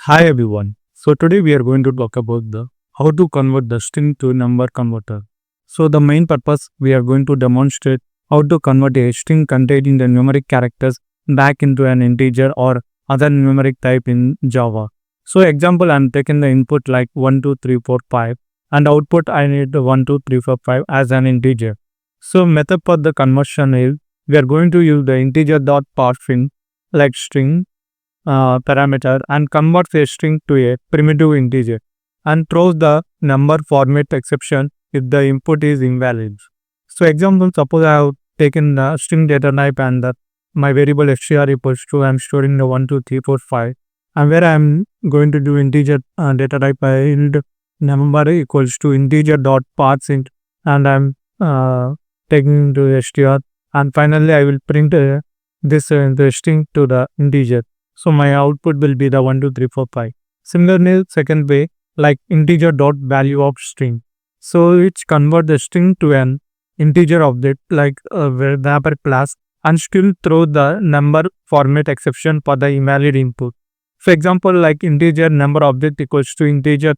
Hi everyone. So today we are going to talk about the how to convert the string to number converter. So the main purpose we are going to demonstrate how to convert a string containing the numeric characters back into an integer or other numeric type in Java. So example, I'm taking the input like 1 2 3 4 5 and output I need 1 2 3 4 5 as an integer. So method for the conversion is we are going to use the Integer.parseInt like string parameter and converts a string to a primitive integer and throws the number format exception if the input is invalid. So example, suppose I have taken the string data type and my variable str equals to I'm storing the 1 2 3 4 5 and where I'm going to do integer data type and number equals to integer.parseInt and I'm taking to str and finally I will print the string to the integer. So my output will be the 1 2 3 4 5. Similarly, second way like Integer.valueOf string. So it's convert the string to an integer object like wrapper class and still throw the number format exception for the invalid input. For example, like integer number object equals to integer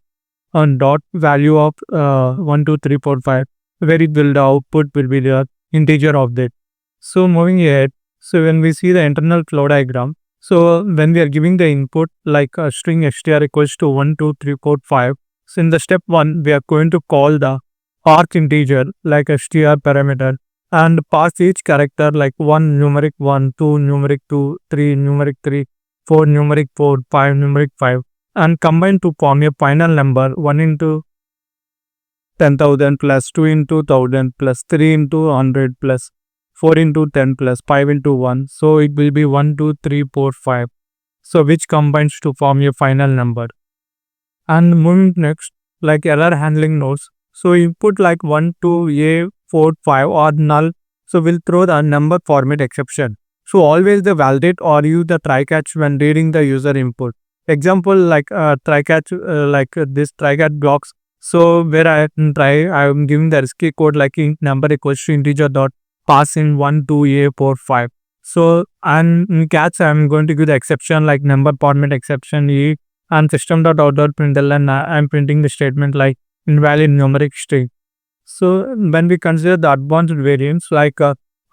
dot value of 1 2 3 4 5 where it will the output will be the integer object. So moving ahead, so when we see the internal flow diagram, so when we are giving the input like a string str equals to 1 2 3 4 5, so in the step 1 we are going to call the arc integer like a str parameter and pass each character like 1 numeric 1, 2 numeric 2, 3 numeric 3, 4 numeric 4, 5 numeric 5 and combine to form a final number 1 into 10,000 plus 2 into 1000 plus 3 into 100 plus 4 into 10 plus 5 into 1. So it will be 1, 2, 3, 4, 5. So which combines to form a final number. And moving next, like error handling nodes. So input like 1, 2, A, 4, 5 or null. So we'll throw the number format exception. So always the validate or use the try catch when reading the user input. Example like try catch this try catch blocks. So where I am giving the risky code like int number equals to integer dot pass in 1 2 a 4 5. So and in catch I'm going to give the exception like number format exception e and system.out.println and I'm printing the statement like invalid numeric string. So when we consider the advanced variants like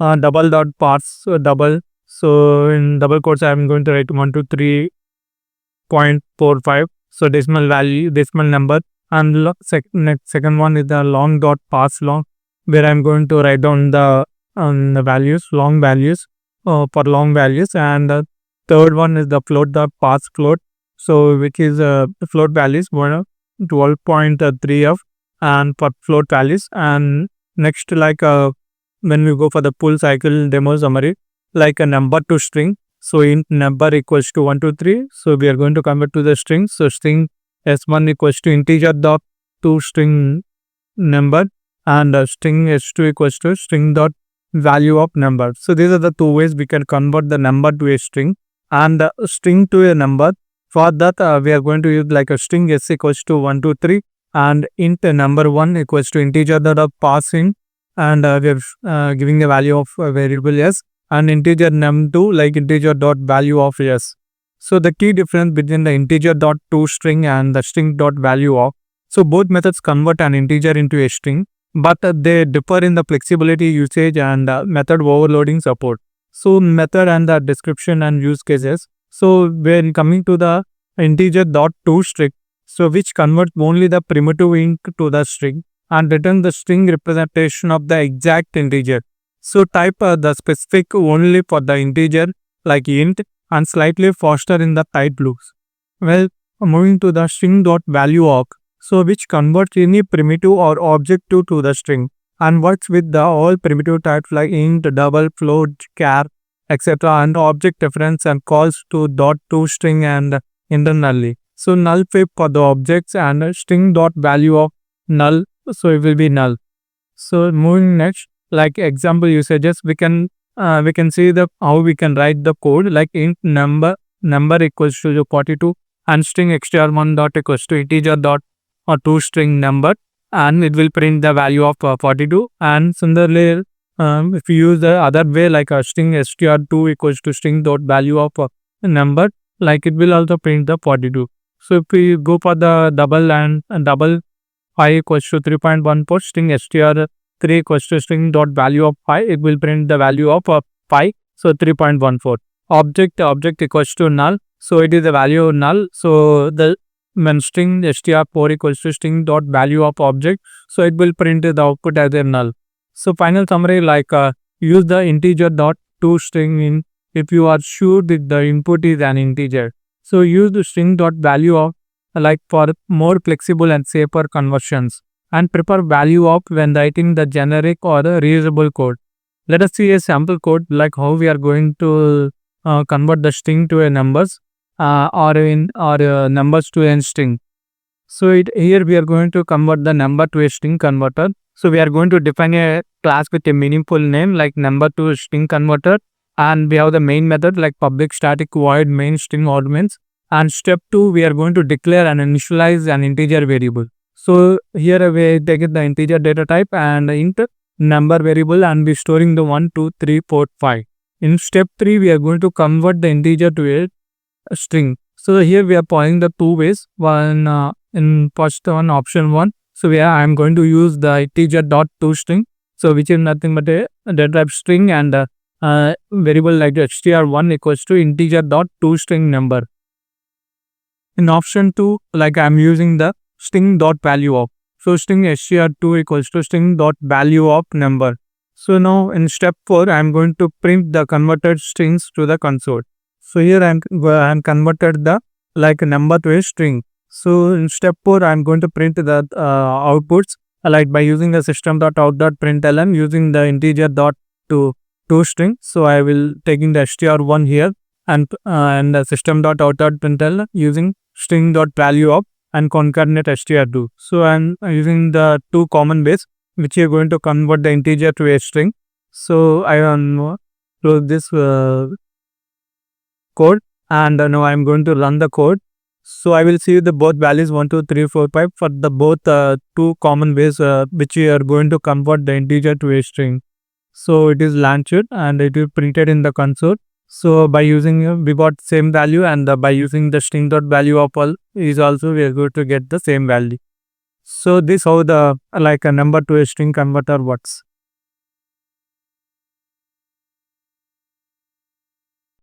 double dot parse double, so in double quotes I'm going to write 123.45, so decimal number and second one is the long dot parse long where I'm going to write down the values, long values for long values, and the third one is the float dot parse float, so which is float values 12.3 of and for float values. And next like when we go for the full cycle demo summary like a number to string, so int number equals to 1 2 3, so we are going to convert to the string, so string s1 equals to integer dot to string number and string s2 equals to string dot value of number. So these are the two ways we can convert the number to a string and string to a number. For that we are going to use like a string s equals to 1 2 3 and int number 1 equals to integer dot passing and we are giving the value of variable s and integer num2 like integer dot value of s. So the key difference between the integer dot to string and the string dot value of, so both methods convert an integer into a string, but they differ in the flexibility, usage and method overloading support. So method and the description and use cases. So when coming to the integer dot to string, so which converts only the primitive int to the string and return the string representation of the exact integer. So type the specific only for the integer like int and slightly faster in the type loops. Well, moving to the String.valueOf, so which converts any primitive or object to the string and works with the all primitive types like int, double, float, char, etc. and object reference and calls to dot to string and internally. So null flip for the objects and String.valueOf null, so it will be null. So moving next, like example usages, we can see the how we can write the code like int number equals to 42 and string str1 dot equals to integer dot or to string number and it will print the value of 42. And similarly if you use the other way like a string str2 equals to string dot value of number, like it will also print the 42. So if we go for the double and double 5 equals to 3.14, string str3 equals to string.value of 5, it will print the value of 5, so 3.14. Object equals to null, so it is the value null, so the when string str4 equals to string.value of object, so it will print the output as a null. So final summary, use the integer.toString in if you are sure that the input is an integer. So use the string.valueOf for more flexible and safer conversions, and prepare value of when writing the generic or the reusable code. Let us see a sample code like how we are going to convert the string to a numbers or numbers to a string. So here we are going to convert the number to a string converter. So we are going to define a class with a meaningful name like number to string converter, and we have the main method like public static void main string arguments. And step 2, we are going to declare and initialize an integer variable. So here we take the integer data type and int number variable, and be storing the 1, 2, 3, 4, 5. In step 3, we are going to convert the integer to a string. So here we are following the two ways. One in first one, option 1. So I am going to use the integer.toString, so which is nothing but a data type string, and variable like str1 equals to integer.toString number. In option 2, I am using the String.valueOf. So string str2 equals to String.valueOf number. So now in step 4, I am going to print the converted strings to the console. So here I am converted the number to a string. So in step 4, I am going to print the outputs by using the system.out.println using the integer.toString. So I will taking the str1 here and the system.out.println using string.valueOf and concatenate str2. So I am using the two common ways which are going to convert the integer to a string. So I am close this code, and now I am going to run the code. So I will see the both values 1, 2, 3, 4, 5 for the both two common ways which we are going to convert the integer to a string. So it is launched and it is printed in the console. So by using we got same value, and by using the string.valueOf is also we are going to get the same value. So this how the a number to a string converter works.